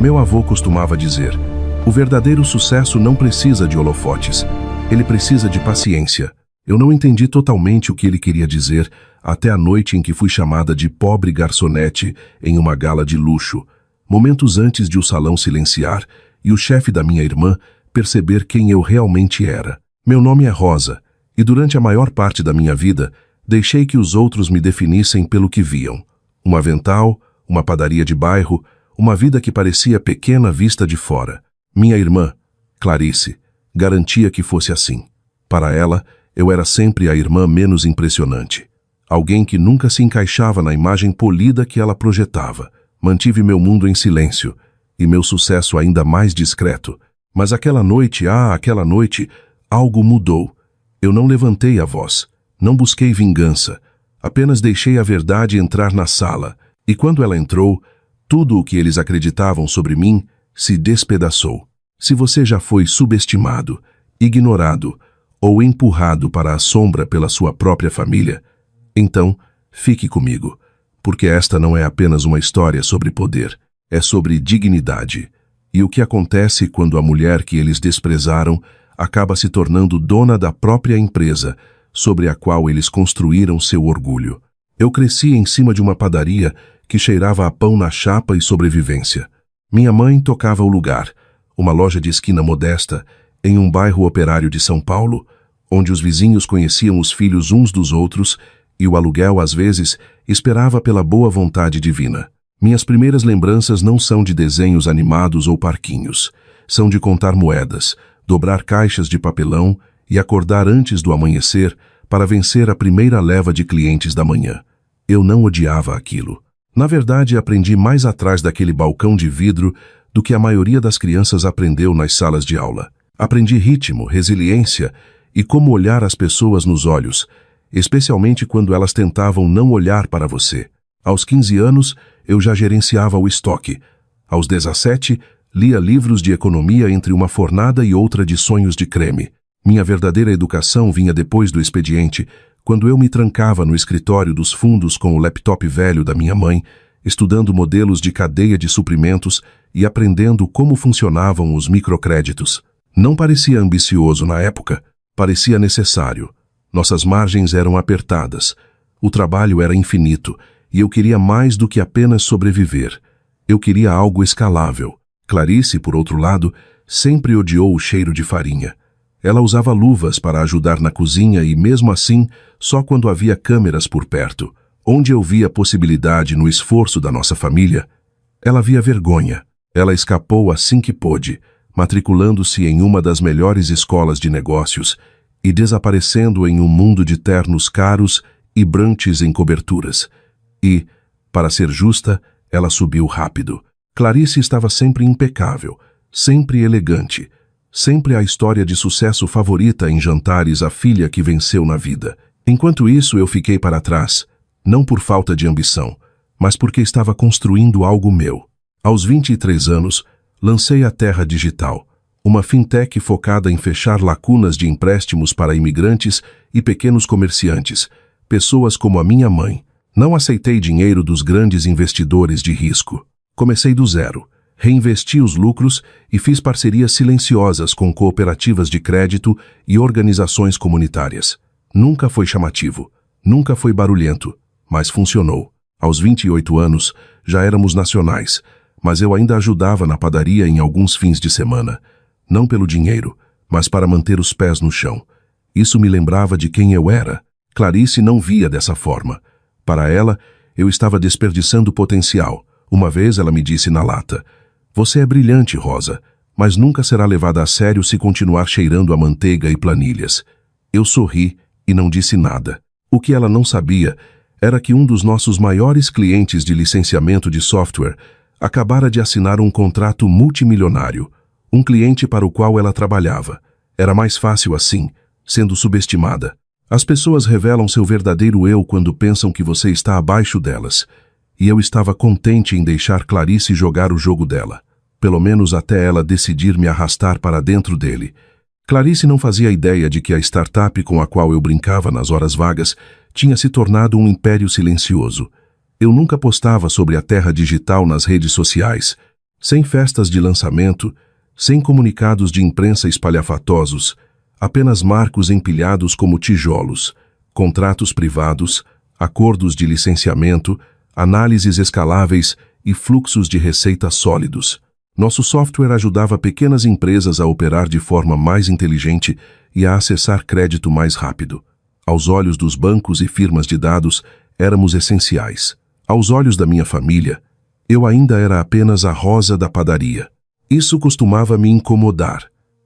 Meu avô costumava dizer: o verdadeiro sucesso não precisa de holofotes, ele precisa de paciência. Eu não entendi totalmente o que ele queria dizer até a noite em que fui chamada de pobre garçonete em uma gala de luxo, momentos antes de o salão silenciar e o chefe da minha irmã perceber quem eu realmente era. Meu nome é Rosa, e durante a maior parte da minha vida deixei que os outros me definissem pelo que viam. Um avental, uma padaria de bairro, uma vida que parecia pequena vista de fora. Minha irmã, Clarice, garantia que fosse assim. Para ela, eu era sempre a irmã menos impressionante. Alguém que nunca se encaixava na imagem polida que ela projetava. Mantive meu mundo em silêncio, e meu sucesso ainda mais discreto. Mas aquela noite, algo mudou. Eu não levantei a voz, não busquei vingança, apenas deixei a verdade entrar na sala, e quando ela entrou, tudo o que eles acreditavam sobre mim se despedaçou. Se você já foi subestimado, ignorado ou empurrado para a sombra pela sua própria família, então fique comigo, porque esta não é apenas uma história sobre poder, é sobre dignidade. E o que acontece quando a mulher que eles desprezaram acaba se tornando dona da própria empresa, sobre a qual eles construíram seu orgulho. Eu cresci em cima de uma padaria que cheirava a pão na chapa e sobrevivência. Minha mãe tocava o lugar, uma loja de esquina modesta, em um bairro operário de São Paulo, onde os vizinhos conheciam os filhos uns dos outros e o aluguel, às vezes, esperava pela boa vontade divina. Minhas primeiras lembranças não são de desenhos animados ou parquinhos. São de contar moedas, dobrar caixas de papelão e acordar antes do amanhecer para vencer a primeira leva de clientes da manhã. Eu não odiava aquilo. Na verdade, aprendi mais atrás daquele balcão de vidro do que a maioria das crianças aprendeu nas salas de aula. Aprendi ritmo, resiliência e como olhar as pessoas nos olhos, especialmente quando elas tentavam não olhar para você. Aos 15 anos, eu já gerenciava o estoque. Aos 17, lia livros de economia entre uma fornada e outra de sonhos de creme. Minha verdadeira educação vinha depois do expediente, quando eu me trancava no escritório dos fundos com o laptop velho da minha mãe, estudando modelos de cadeia de suprimentos e aprendendo como funcionavam os microcréditos. Não parecia ambicioso na época, parecia necessário. Nossas margens eram apertadas, o trabalho era infinito, e eu queria mais do que apenas sobreviver. Eu queria algo escalável. Clarice, por outro lado, sempre odiou o cheiro de farinha. Ela usava luvas para ajudar na cozinha e, mesmo assim, só quando havia câmeras por perto. Onde eu via possibilidade no esforço da nossa família, ela via vergonha. Ela escapou assim que pôde, matriculando-se em uma das melhores escolas de negócios e desaparecendo em um mundo de ternos caros e brunches em coberturas. E, para ser justa, ela subiu rápido. Clarice estava sempre impecável, sempre elegante, sempre a história de sucesso favorita em jantares, a filha que venceu na vida. Enquanto isso, eu fiquei para trás, não por falta de ambição, mas porque estava construindo algo meu. Aos 23 anos, lancei a Terra Digital, uma fintech focada em fechar lacunas de empréstimos para imigrantes e pequenos comerciantes, pessoas como a minha mãe. Não aceitei dinheiro dos grandes investidores de risco. Comecei do zero, reinvesti os lucros e fiz parcerias silenciosas com cooperativas de crédito e organizações comunitárias. Nunca foi chamativo, nunca foi barulhento, mas funcionou. Aos 28 anos, já éramos nacionais, mas eu ainda ajudava na padaria em alguns fins de semana. Não pelo dinheiro, mas para manter os pés no chão. Isso me lembrava de quem eu era. Clarice não via dessa forma. Para ela, eu estava desperdiçando potencial. Uma vez ela me disse na lata: "Você é brilhante, Rosa, mas nunca será levada a sério se continuar cheirando a manteiga e planilhas." Eu sorri e não disse nada. O que ela não sabia era que um dos nossos maiores clientes de licenciamento de software acabara de assinar um contrato multimilionário, um cliente para o qual ela trabalhava. Era mais fácil assim, sendo subestimada. As pessoas revelam seu verdadeiro eu quando pensam que você está abaixo delas. E eu estava contente em deixar Clarice jogar o jogo dela, pelo menos até ela decidir me arrastar para dentro dele. Clarice não fazia ideia de que a startup com a qual eu brincava nas horas vagas tinha se tornado um império silencioso. Eu nunca postava sobre a Terra Digital nas redes sociais. Sem festas de lançamento, sem comunicados de imprensa espalhafatosos, apenas marcos empilhados como tijolos, contratos privados, acordos de licenciamento, análises escaláveis e fluxos de receita sólidos. Nosso software ajudava pequenas empresas a operar de forma mais inteligente e a acessar crédito mais rápido. Aos olhos dos bancos e firmas de dados, éramos essenciais. Aos olhos da minha família, eu ainda era apenas a Rosa da padaria. Isso costumava me incomodar.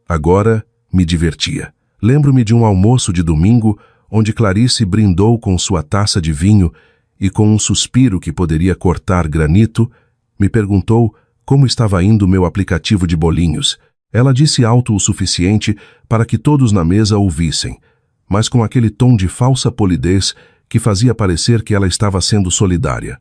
Agora, me divertia. Lembro-me de um almoço de domingo onde Clarice brindou com sua taça de vinho e, com um suspiro que poderia cortar granito, me perguntou como estava indo meu aplicativo de bolinhos. Ela disse alto o suficiente para que todos na mesa ouvissem, mas com aquele tom de falsa polidez que fazia parecer que ela estava sendo solidária.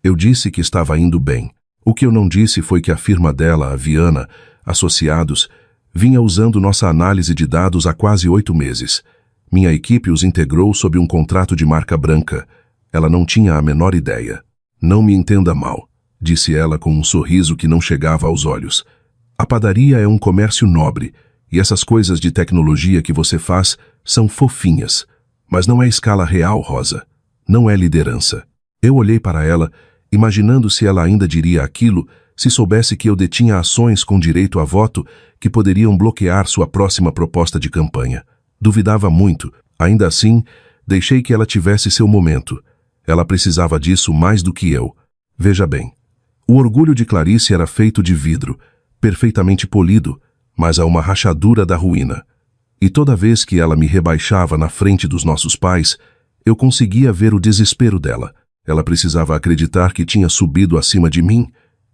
Eu disse que estava indo bem. O que eu não disse foi que a firma dela, a Viana, Associados, vinha usando nossa análise de dados há quase 8 meses. Minha equipe os integrou sob um contrato de marca branca. Ela não tinha a menor ideia. Não me entenda mal, disse ela com um sorriso que não chegava aos olhos. A padaria é um comércio nobre, e essas coisas de tecnologia que você faz são fofinhas. Mas não é escala real, Rosa. Não é liderança. Eu olhei para ela, imaginando se ela ainda diria aquilo se soubesse que eu detinha ações com direito a voto que poderiam bloquear sua próxima proposta de campanha. Duvidava muito. Ainda assim, deixei que ela tivesse seu momento. Ela precisava disso mais do que eu. Veja bem, o orgulho de Clarice era feito de vidro, perfeitamente polido, mas a uma rachadura da ruína. E toda vez que ela me rebaixava na frente dos nossos pais, eu conseguia ver o desespero dela. Ela precisava acreditar que tinha subido acima de mim,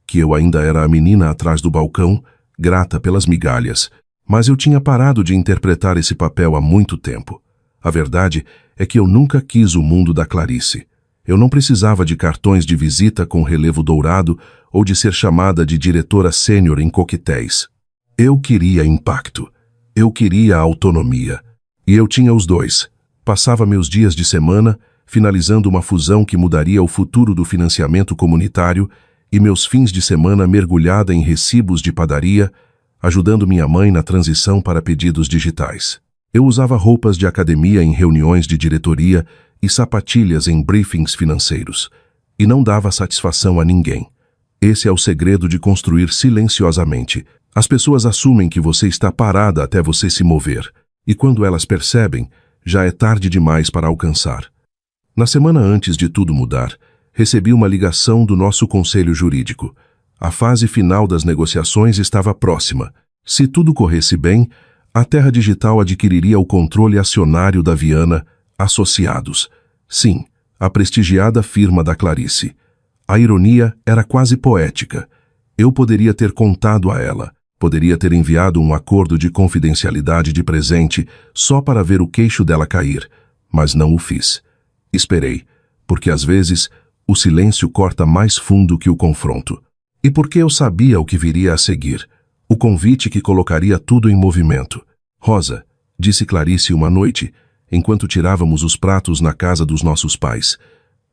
que eu ainda era a menina atrás do balcão, grata pelas migalhas. Mas eu tinha parado de interpretar esse papel há muito tempo. A verdade é que eu nunca quis o mundo da Clarice. Eu não precisava de cartões de visita com relevo dourado ou de ser chamada de diretora sênior em coquetéis. Eu queria impacto. Eu queria autonomia. E eu tinha os dois. Passava meus dias de semana finalizando uma fusão que mudaria o futuro do financiamento comunitário e meus fins de semana mergulhada em recibos de padaria, ajudando minha mãe na transição para pedidos digitais. Eu usava roupas de academia em reuniões de diretoria e sapatilhas em briefings financeiros. E não dava satisfação a ninguém. Esse é o segredo de construir silenciosamente. As pessoas assumem que você está parada até você se mover. E quando elas percebem, já é tarde demais para alcançar. Na semana antes de tudo mudar, recebi uma ligação do nosso conselho jurídico. A fase final das negociações estava próxima. Se tudo corresse bem, a Terra Digital adquiriria o controle acionário da Viana Associados. Sim, a prestigiada firma da Clarice. A ironia era quase poética. Eu poderia ter contado a ela, poderia ter enviado um acordo de confidencialidade de presente só para ver o queixo dela cair, mas não o fiz. Esperei, porque às vezes o silêncio corta mais fundo que o confronto. E porque eu sabia o que viria a seguir, o convite que colocaria tudo em movimento. Rosa, disse Clarice uma noite, enquanto tirávamos os pratos na casa dos nossos pais,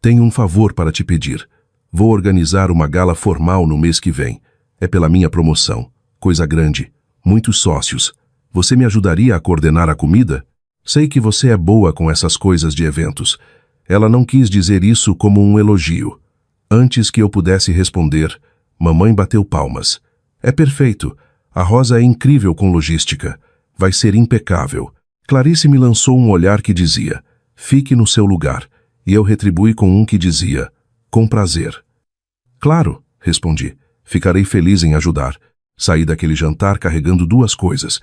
tenho um favor para te pedir. Vou organizar uma gala formal no mês que vem. É pela minha promoção. Coisa grande. Muitos sócios. Você me ajudaria a coordenar a comida? Sei que você é boa com essas coisas de eventos. Ela não quis dizer isso como um elogio. Antes que eu pudesse responder, mamãe bateu palmas. É perfeito. A Rosa é incrível com logística. Vai ser impecável. Clarice me lançou um olhar que dizia, fique no seu lugar. E eu retribuí com um que dizia, com prazer. Claro, respondi. Ficarei feliz em ajudar. Saí daquele jantar carregando 2 coisas.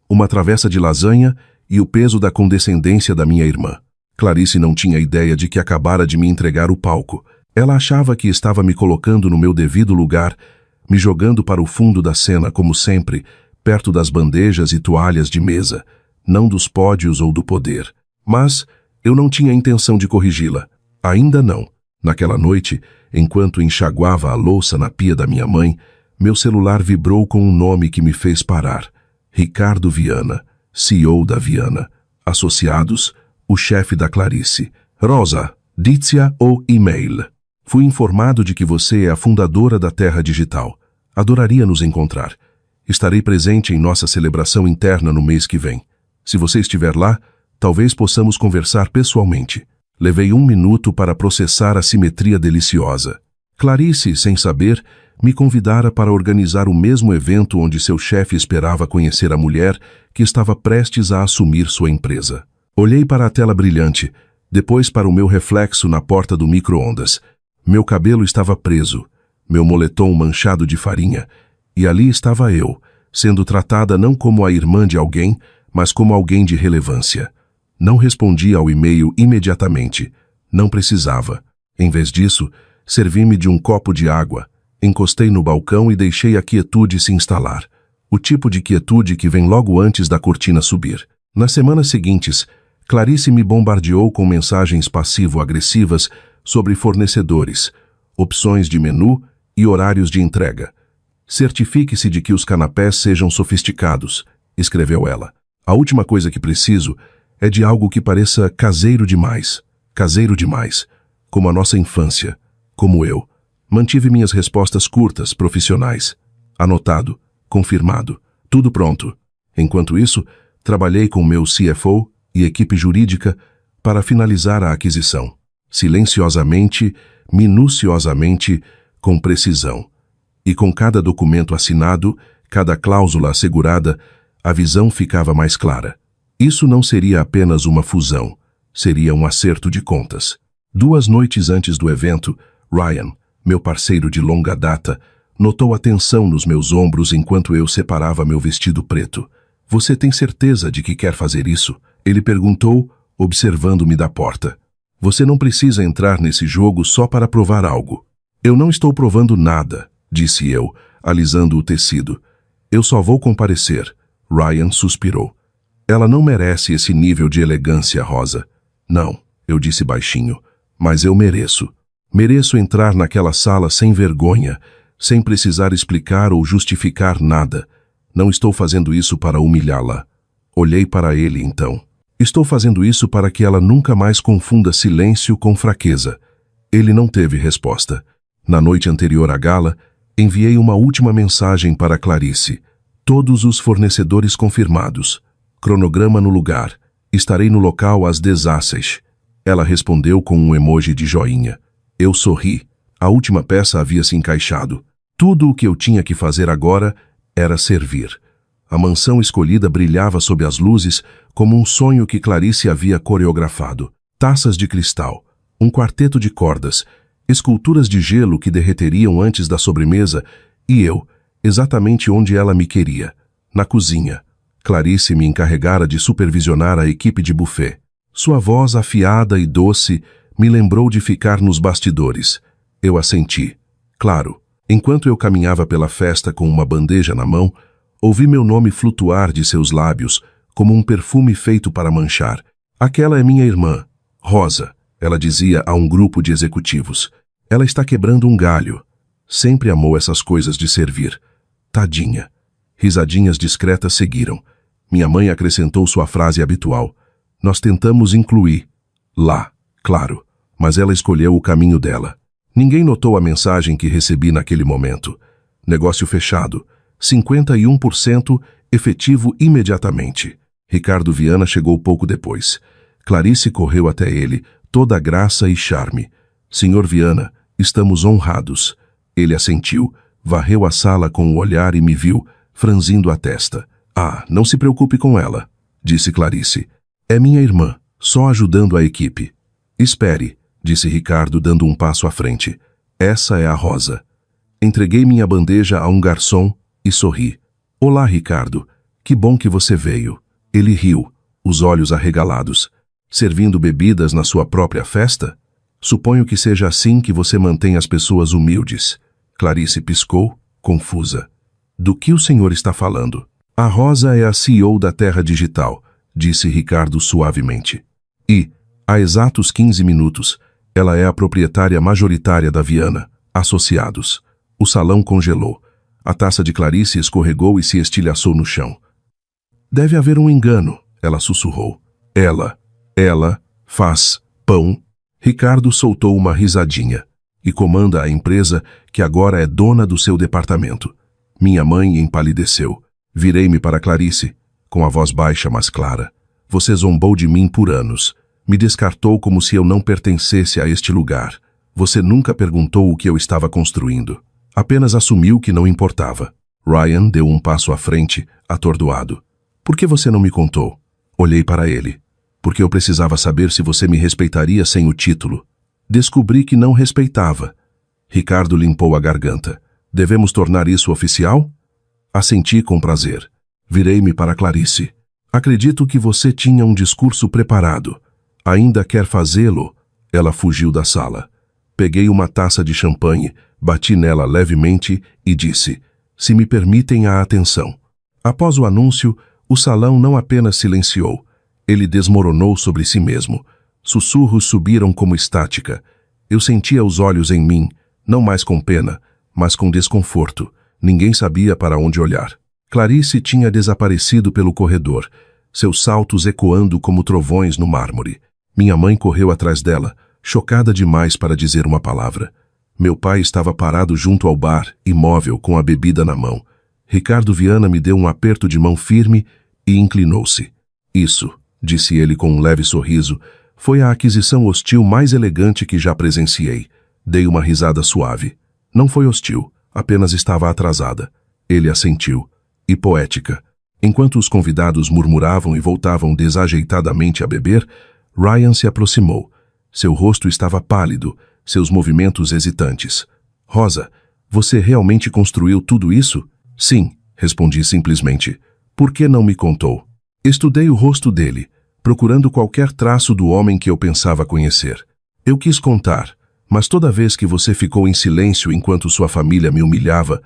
Uma travessa de lasanha e o peso da condescendência da minha irmã. Clarice não tinha ideia de que acabara de me entregar o palco. Ela achava que estava me colocando no meu devido lugar, me jogando para o fundo da cena, como sempre, perto das bandejas e toalhas de mesa, não dos pódios ou do poder. Mas eu não tinha intenção de corrigi-la. Ainda não. Naquela noite, enquanto enxaguava a louça na pia da minha mãe, meu celular vibrou com um nome que me fez parar. Ricardo Viana, CEO da Viana Associados, o chefe da Clarice. Rosa, diz-a o e-mail. Fui informado de que você é a fundadora da Terra Digital. Adoraria nos encontrar. Estarei presente em nossa celebração interna no mês que vem. Se você estiver lá, talvez possamos conversar pessoalmente. Levei 1 minuto para processar a simetria deliciosa. Clarice, sem saber, me convidara para organizar o mesmo evento onde seu chefe esperava conhecer a mulher que estava prestes a assumir sua empresa. Olhei para a tela brilhante, depois para o meu reflexo na porta do micro-ondas. Meu cabelo estava preso, meu moletom manchado de farinha, e ali estava eu, sendo tratada não como a irmã de alguém, mas como alguém de relevância. Não respondi ao e-mail imediatamente. Não precisava. Em vez disso, servi-me de um copo de água, encostei no balcão e deixei a quietude se instalar. O tipo de quietude que vem logo antes da cortina subir. Nas semanas seguintes, Clarice me bombardeou com mensagens passivo-agressivas sobre fornecedores, opções de menu e horários de entrega. Certifique-se de que os canapés sejam sofisticados, escreveu ela. A última coisa que preciso é de algo que pareça caseiro demais, como a nossa infância, como eu. Mantive minhas respostas curtas, profissionais. Anotado, confirmado, tudo pronto. Enquanto isso, trabalhei com meu CFO e equipe jurídica para finalizar a aquisição. Silenciosamente, minuciosamente, com precisão. E com cada documento assinado, cada cláusula assegurada, a visão ficava mais clara. Isso não seria apenas uma fusão, seria um acerto de contas. 2 noites antes do evento, Ryan, meu parceiro de longa data, notou a tensão nos meus ombros enquanto eu separava meu vestido preto. Você tem certeza de que quer fazer isso? Ele perguntou, observando-me da porta. Você não precisa entrar nesse jogo só para provar algo. Eu não estou provando nada, disse eu, alisando o tecido. Eu só vou comparecer. Ryan suspirou. Ela não merece esse nível de elegância, Rosa. Não, eu disse baixinho, mas eu mereço. Mereço entrar naquela sala sem vergonha, sem precisar explicar ou justificar nada. Não estou fazendo isso para humilhá-la. Olhei para ele, então. Estou fazendo isso para que ela nunca mais confunda silêncio com fraqueza. Ele não teve resposta. Na noite anterior à gala, enviei uma última mensagem para Clarice. Todos os fornecedores confirmados. Cronograma no lugar. Estarei no local às 16. Ela respondeu com um emoji de joinha. Eu sorri. A última peça havia se encaixado. Tudo o que eu tinha que fazer agora era servir. A mansão escolhida brilhava sob as luzes como um sonho que Clarice havia coreografado. Taças de cristal, um quarteto de cordas, esculturas de gelo que derreteriam antes da sobremesa e eu, exatamente onde ela me queria, na cozinha. Clarice me encarregara de supervisionar a equipe de buffet. Sua voz afiada e doce me lembrou de ficar nos bastidores. Eu assenti. Claro, enquanto eu caminhava pela festa com uma bandeja na mão, ouvi meu nome flutuar de seus lábios, como um perfume feito para manchar. Aquela é minha irmã, Rosa, ela dizia a um grupo de executivos. Ela está quebrando um galho. Sempre amou essas coisas de servir. Tadinha. Risadinhas discretas seguiram. Minha mãe acrescentou sua frase habitual. Nós tentamos incluir. Lá, claro, mas ela escolheu o caminho dela. Ninguém notou a mensagem que recebi naquele momento. Negócio fechado. 51% efetivo imediatamente. Ricardo Viana chegou pouco depois. Clarice correu até ele, toda graça e charme. Senhor Viana, estamos honrados. Ele assentiu, varreu a sala com o olhar e me viu, franzindo a testa. Ah, não se preocupe com ela, disse Clarice. É minha irmã, só ajudando a equipe. Espere, disse Ricardo dando um passo à frente. Essa é a Rosa. Entreguei minha bandeja a um garçom e sorri. Olá, Ricardo. Que bom que você veio. Ele riu, os olhos arregalados. Servindo bebidas na sua própria festa? Suponho que seja assim que você mantém as pessoas humildes. Clarice piscou, confusa. Do que o senhor está falando? A Rosa é a CEO da Terra Digital, disse Ricardo suavemente. E, há exatos 15 minutos, ela é a proprietária majoritária da Viana, Associados. O salão congelou. A taça de Clarice escorregou e se estilhaçou no chão. Deve haver um engano, ela sussurrou. Ela faz pão. Ricardo soltou uma risadinha. E comanda a empresa que agora é dona do seu departamento. Minha mãe empalideceu. Virei-me para Clarice, com a voz baixa mas clara. Você zombou de mim por anos. Me descartou como se eu não pertencesse a este lugar. Você nunca perguntou o que eu estava construindo. Apenas assumiu que não importava. Ryan deu um passo à frente, atordoado. Por que você não me contou? Olhei para ele. Porque eu precisava saber se você me respeitaria sem o título. Descobri que não respeitava. Ricardo limpou a garganta. Devemos tornar isso oficial? Assenti com prazer. Virei-me para Clarice. Acredito que você tinha um discurso preparado. Ainda quer fazê-lo? Ela fugiu da sala. Peguei uma taça de champanhe, bati nela levemente e disse: se me permitem a atenção. Após o anúncio, o salão não apenas silenciou, ele desmoronou sobre si mesmo. Sussurros subiram como estática. Eu sentia os olhos em mim, não mais com pena, mas com desconforto. Ninguém sabia para onde olhar. Clarice tinha desaparecido pelo corredor, seus saltos ecoando como trovões no mármore. Minha mãe correu atrás dela, chocada demais para dizer uma palavra. Meu pai estava parado junto ao bar, imóvel, com a bebida na mão. Ricardo Viana me deu um aperto de mão firme e inclinou-se. Isso, disse ele com um leve sorriso, foi a aquisição hostil mais elegante que já presenciei. Dei uma risada suave. Não foi hostil, apenas estava atrasada. Ele assentiu. E poética. Enquanto os convidados murmuravam e voltavam desajeitadamente a beber, Ryan se aproximou. Seu rosto estava pálido, seus movimentos hesitantes. Rosa, você realmente construiu tudo isso? Sim, respondi simplesmente. Por que não me contou? Estudei o rosto dele, procurando qualquer traço do homem que eu pensava conhecer. Eu quis contar, mas toda vez que você ficou em silêncio enquanto sua família me humilhava,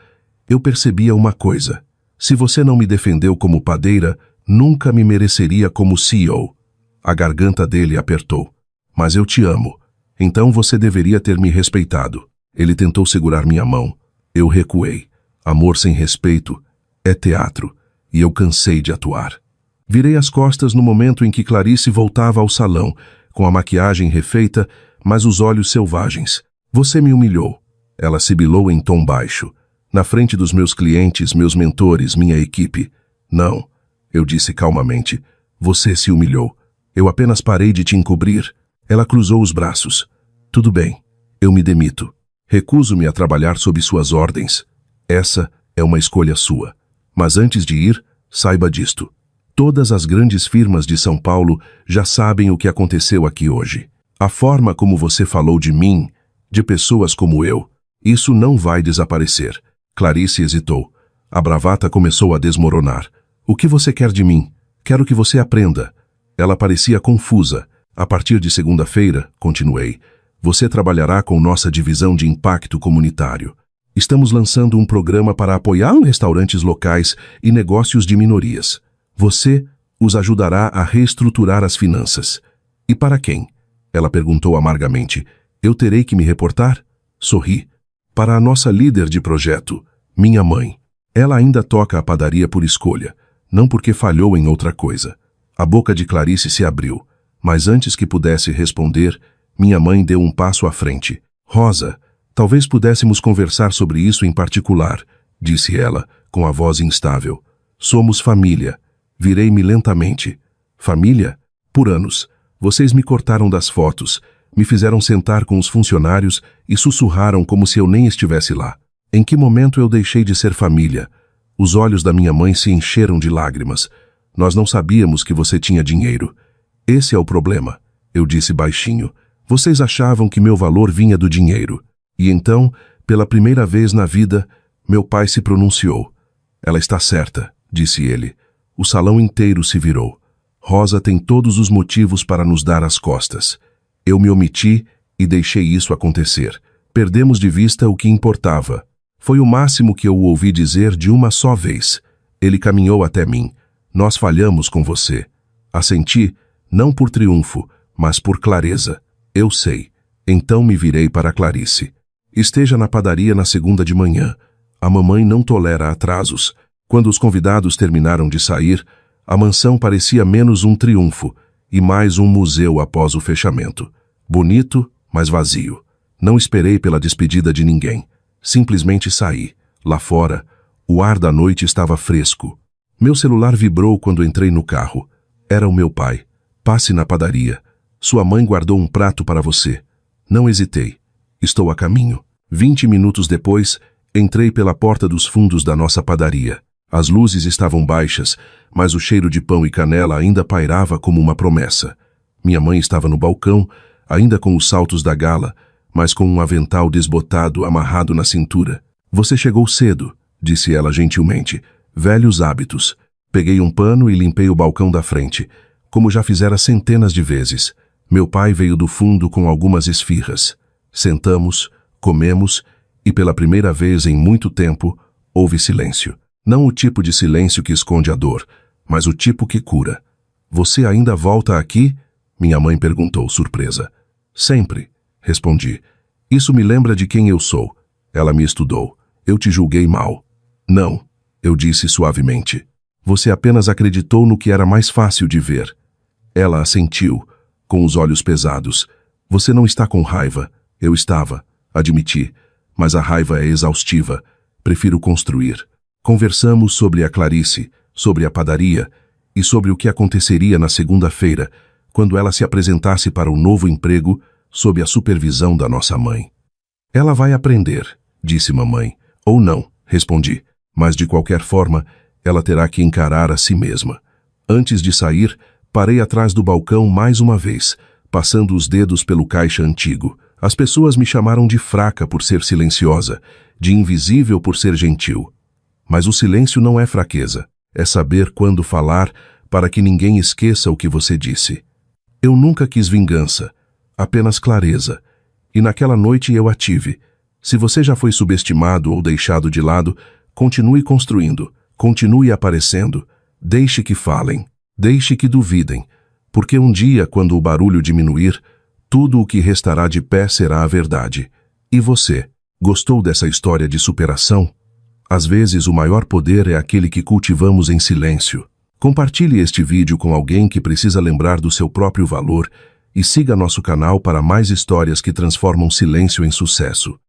eu percebia uma coisa. Se você não me defendeu como padeira, nunca me mereceria como CEO. A garganta dele apertou. Mas eu te amo. Então você deveria ter me respeitado. Ele tentou segurar minha mão. Eu recuei. Amor sem respeito é teatro, e eu cansei de atuar. Virei as costas no momento em que Clarice voltava ao salão, com a maquiagem refeita, mas os olhos selvagens. Você me humilhou. Ela sibilou em tom baixo. Na frente dos meus clientes, meus mentores, minha equipe. Não, eu disse calmamente. Você se humilhou. Eu apenas parei de te encobrir. Ela cruzou os braços. Tudo bem, eu me demito. Recuso-me a trabalhar sob suas ordens. Essa é uma escolha sua. Mas antes de ir, saiba disto. Todas as grandes firmas de São Paulo já sabem o que aconteceu aqui hoje. A forma como você falou de mim, de pessoas como eu, isso não vai desaparecer. Clarice hesitou. A bravata começou a desmoronar. O que você quer de mim? Quero que você aprenda. Ela parecia confusa. A partir de segunda-feira, continuei, você trabalhará com nossa divisão de impacto comunitário. Estamos lançando um programa para apoiar restaurantes locais e negócios de minorias. Você os ajudará a reestruturar as finanças. E para quem? Ela perguntou amargamente. Eu terei que me reportar? Sorri. Para a nossa líder de projeto, minha mãe. Ela ainda toca a padaria por escolha, não porque falhou em outra coisa. A boca de Clarice se abriu, mas antes que pudesse responder, minha mãe deu um passo à frente. Rosa, talvez pudéssemos conversar sobre isso em particular, disse ela, com a voz instável. Somos família. Virei-me lentamente. Família? Por anos. Vocês me cortaram das fotos, me fizeram sentar com os funcionários e sussurraram como se eu nem estivesse lá. Em que momento eu deixei de ser família? Os olhos da minha mãe se encheram de lágrimas. Nós não sabíamos que você tinha dinheiro. Esse é o problema, eu disse baixinho. Vocês achavam que meu valor vinha do dinheiro. E então, pela primeira vez na vida, meu pai se pronunciou. Ela está certa, disse ele. O salão inteiro se virou. Rosa tem todos os motivos para nos dar as costas. Eu me omiti e deixei isso acontecer. Perdemos de vista o que importava. Foi o máximo que eu ouvi dizer de uma só vez. Ele caminhou até mim. Nós falhamos com você. Assenti, não por triunfo, mas por clareza. Eu sei. Então me virei para Clarice. Esteja na padaria na segunda de manhã. A mamãe não tolera atrasos. Quando os convidados terminaram de sair, a mansão parecia menos um triunfo e mais um museu após o fechamento. Bonito, mas vazio. Não esperei pela despedida de ninguém. Simplesmente saí. Lá fora, O ar da noite estava fresco. Meu celular vibrou quando entrei no carro. Era o meu pai. Passe na padaria. Sua mãe guardou um prato para você. Não hesitei. Estou a caminho. 20 minutos depois, entrei pela porta dos fundos da nossa padaria. As luzes estavam baixas, mas o cheiro de pão e canela ainda pairava como uma promessa. Minha mãe estava no balcão, ainda com os saltos da gala, mas com um avental desbotado amarrado na cintura. Você chegou cedo, disse ela gentilmente. Velhos hábitos. Peguei um pano e limpei o balcão da frente, como já fizera centenas de vezes. Meu pai veio do fundo com algumas esfirras. Sentamos, comemos e pela primeira vez em muito tempo houve silêncio. Não o tipo de silêncio que esconde a dor, mas o tipo que cura. Você ainda volta aqui? Minha mãe perguntou, surpresa. Sempre, respondi. Isso me lembra de quem eu sou. Ela me estudou. Eu te julguei mal. Não, eu disse suavemente. Você apenas acreditou no que era mais fácil de ver. Ela assentiu, com os olhos pesados. Você não está com raiva. Eu estava, admiti, mas a raiva é exaustiva. Prefiro construir. Conversamos sobre a Clarice, sobre a padaria e sobre o que aconteceria na segunda-feira, quando ela se apresentasse para um novo emprego sob a supervisão da nossa mãe. Ela vai aprender, disse mamãe. Ou não, respondi, mas de qualquer forma, ela terá que encarar a si mesma. Antes de sair, parei atrás do balcão mais uma vez, passando os dedos pelo caixa antigo. As pessoas me chamaram de fraca por ser silenciosa, de invisível por ser gentil. Mas o silêncio não é fraqueza, é saber quando falar para que ninguém esqueça o que você disse. Eu nunca quis vingança, apenas clareza, e naquela noite eu a tive. Se você já foi subestimado ou deixado de lado, continue construindo, continue aparecendo, deixe que falem, deixe que duvidem, porque um dia, quando o barulho diminuir, tudo o que restará de pé será a verdade. E você, gostou dessa história de superação? Às vezes o maior poder é aquele que cultivamos em silêncio. Compartilhe este vídeo com alguém que precisa lembrar do seu próprio valor e siga nosso canal para mais histórias que transformam silêncio em sucesso.